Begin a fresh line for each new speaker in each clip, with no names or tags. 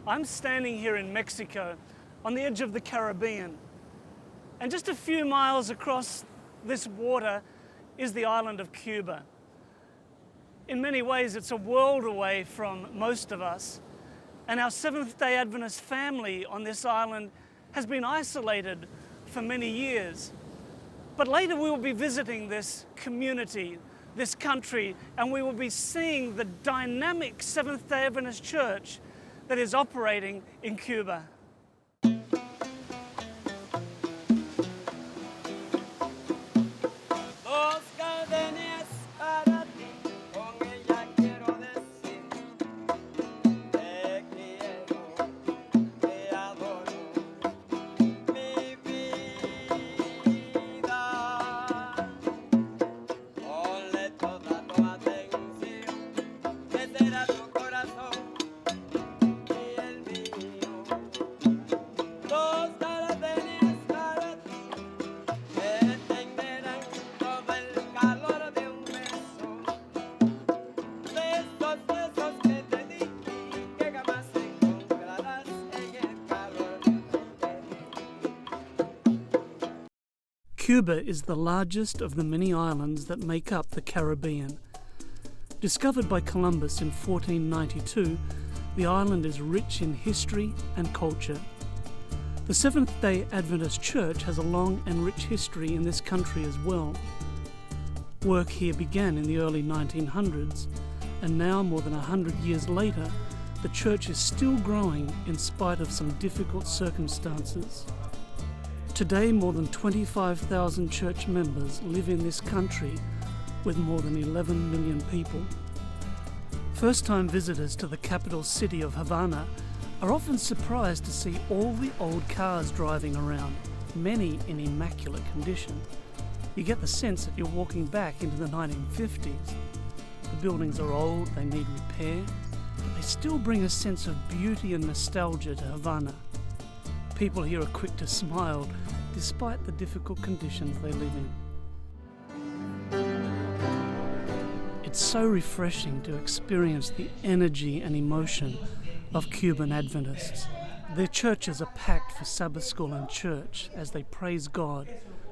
I'm standing here in Mexico on the edge of the Caribbean, and just a few miles across this water is the island of Cuba. In many ways, it's a world away from most of us, and our Seventh-day Adventist family on this island has been isolated for many years. But later we will be visiting this community, this country, and we will be seeing the dynamic Seventh-day Adventist church that is operating in Cuba. Cuba is the largest of the many islands that make up the Caribbean. Discovered by Columbus in 1492, the island is rich in history and culture. The Seventh-day Adventist Church has a long and rich history in this country as well. Work here began in the early 1900s, and now, more than 100 years later, the church is still growing in spite of some difficult circumstances. Today, more than 25,000 church members live in this country with more than 11 million people. First-time visitors to the capital city of Havana are often surprised to see all the old cars driving around, many in immaculate condition. You get the sense that you're walking back into the 1950s. The buildings are old, they need repair, but they still bring a sense of beauty and nostalgia to Havana. People here are quick to smile despite the difficult conditions they live in. It's so refreshing to experience the energy and emotion of Cuban Adventists. Their churches are packed for Sabbath school and church as they praise God,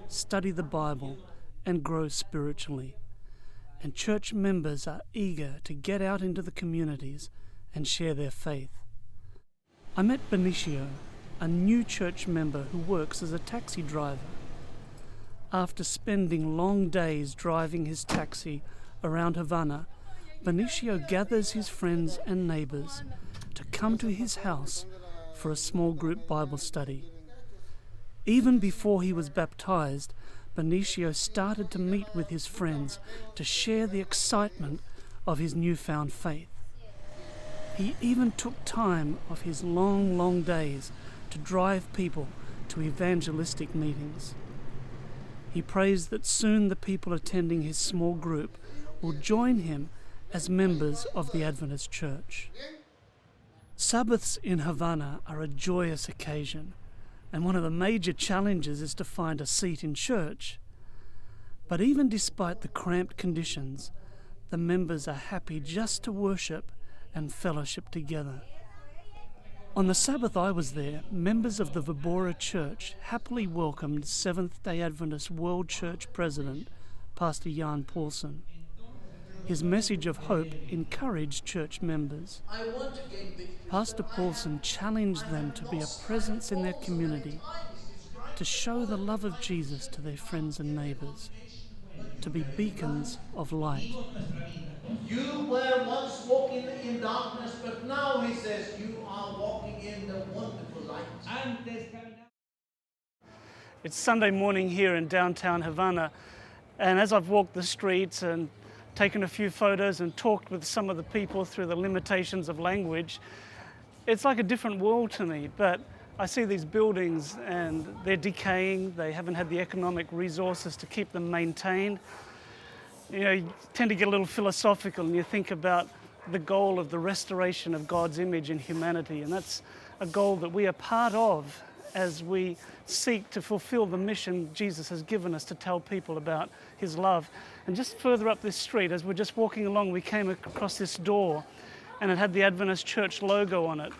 study the Bible, and grow spiritually. And church members are eager to get out into the communities and share their faith. I met Benicio, a new church member who works as a taxi driver. After spending long days driving his taxi around Havana, Benicio gathers his friends and neighbours to come to his house for a small group Bible study. Even before he was baptized, Benicio started to meet with his friends to share the excitement of his newfound faith. He even took time off his long days to drive people to evangelistic meetings. He prays that soon the people attending his small group will join him as members of the Adventist Church. Sabbaths in Havana are a joyous occasion, and one of the major challenges is to find a seat in church. But even despite the cramped conditions, the members are happy just to worship and fellowship together. On the Sabbath I was there, members of the Vibora Church happily welcomed Seventh-day Adventist World Church President, Pastor Jan Paulson. His message of hope encouraged church members. Pastor Paulson challenged them to be a presence in their community, to show the love of Jesus to their friends and neighbours, to be beacons of light.
You were once walking in darkness, but now, he says, you are walking in the wonderful light.
It's Sunday morning here in downtown Havana, and as I've walked the streets and taken a few photos and talked with some of the people through the limitations of language, it's like a different world to me. But I see these buildings and they're decaying, they haven't had the economic resources to keep them maintained. You know, you tend to get a little philosophical and you think about the goal of the restoration of God's image in humanity, and that's a goal that we are part of as we seek to fulfill the mission Jesus has given us to tell people about his love. And just further up this street, as we're just walking along, we came across this door and it had the Adventist Church logo on it.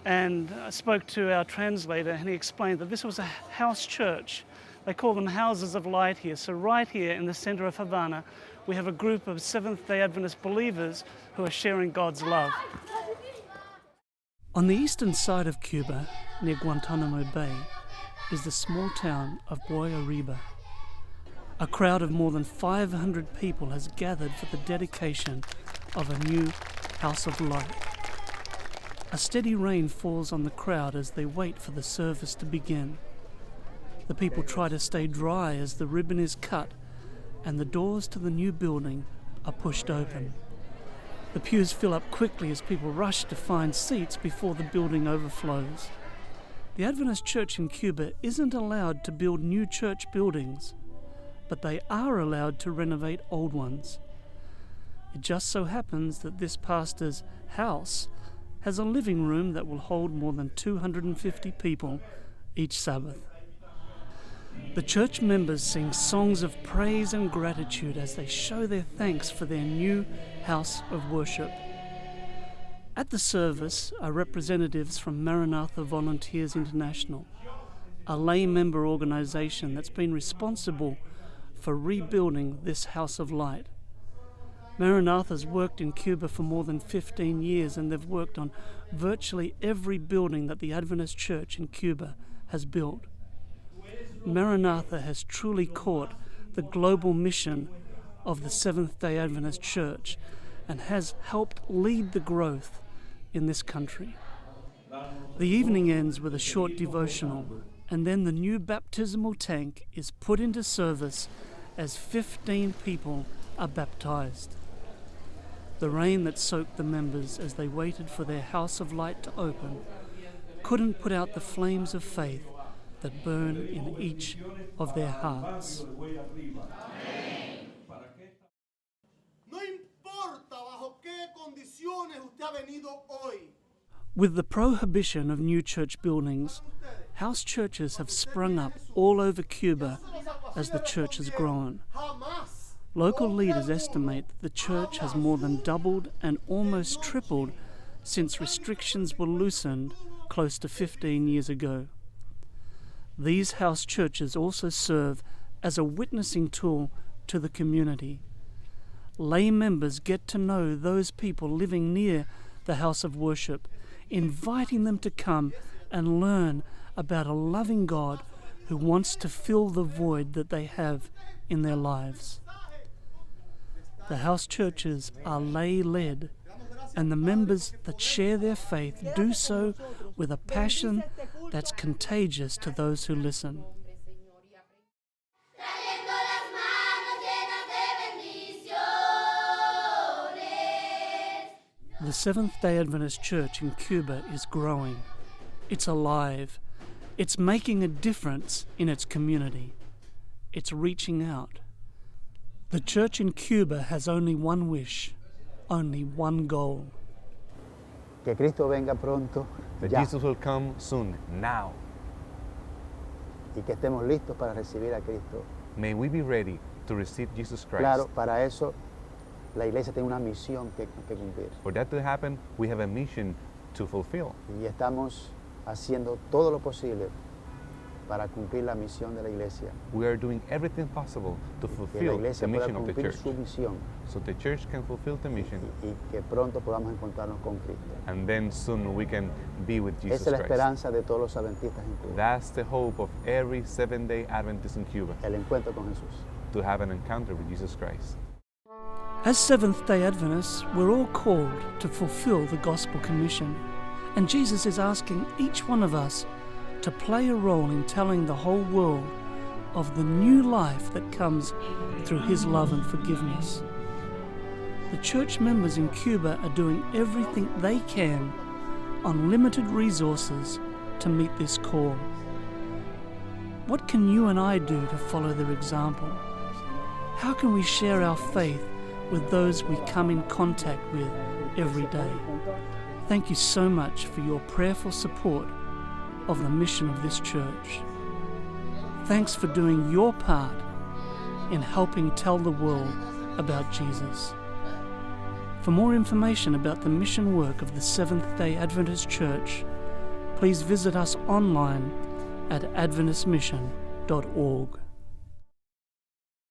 And I spoke to our translator, and he explained that this was a house church. They call them houses of light here. So right here in the center of Havana, we have a group of Seventh-day Adventist believers who are sharing God's love. On the eastern side of Cuba, near Guantanamo Bay, is the small town of Boyariba. A crowd of more than 500 people has gathered for the dedication of a new house of light. A steady rain falls on the crowd as they wait for the service to begin. The people try to stay dry as the ribbon is cut and the doors to the new building are pushed open. The pews fill up quickly as people rush to find seats before the building overflows. The Adventist Church in Cuba isn't allowed to build new church buildings, but they are allowed to renovate old ones. It just so happens that this pastor's house has a living room that will hold more than 250 people each Sabbath. The church members sing songs of praise and gratitude as they show their thanks for their new house of worship. At the service are representatives from Maranatha Volunteers International, a lay member organization that's been responsible for rebuilding this house of light. Maranatha's worked in Cuba for more than 15 years, and they've worked on virtually every building that the Adventist Church in Cuba has built. Maranatha has truly caught the global mission of the Seventh-day Adventist Church and has helped lead the growth in this country. The evening ends with a short devotional, and then the new baptismal tank is put into service as 15 people are baptized. The rain that soaked the members as they waited for their house of light to open couldn't put out the flames of faith that burn in each of their hearts. With the prohibition of new church buildings, house churches have sprung up all over Cuba as the church has grown. Local leaders estimate that the church has more than doubled and almost tripled since restrictions were loosened close to 15 years ago. These house churches also serve as a witnessing tool to the community. Lay members get to know those people living near the house of worship, inviting them to come and learn about a loving God who wants to fill the void that they have in their lives. The house churches are lay-led, and the members that share their faith do so with a passion that's contagious to those who listen. The Seventh-day Adventist Church in Cuba is growing. It's alive. It's making a difference in its community. It's reaching out. The church in Cuba has only one wish, only one goal.
Que Cristo venga pronto,
that
ya.
Jesus will come soon, now.
Y que estemos listos para recibir a Cristo.
May we be ready to receive Jesus Christ.
Claro, para eso la iglesia tiene una misión que cumplir.
For that to happen, we have a mission to fulfill.
Y estamos haciendo todo lo posible para cumplir la misión de la iglesia.
We are doing everything possible to
Que la
fulfill
iglesia
the
pueda
mission of the
cumplir
church.
su misión
So the church can fulfill the mission,
y que pronto podamos encontrarnos con Cristo.
and then soon we can be with Jesus
Esa es la
Christ.
esperanza de todos los adventistas en Cuba,
That's the hope of every Seventh-day Adventist in Cuba,
el encuentro con Jesús.
to have an encounter with Jesus Christ.
As Seventh-day Adventists, we're all called to fulfill the Gospel Commission, and Jesus is asking each one of us to play a role in telling the whole world of the new life that comes through His love and forgiveness. The church members in Cuba are doing everything they can on limited resources to meet this call. What can you and I do to follow their example? How can we share our faith with those we come in contact with every day? Thank you so much for your prayerful support of the mission of this church. Thanks for doing your part in helping tell the world about Jesus. For more information about the mission work of the Seventh-day Adventist Church, please visit us online at adventistmission.org.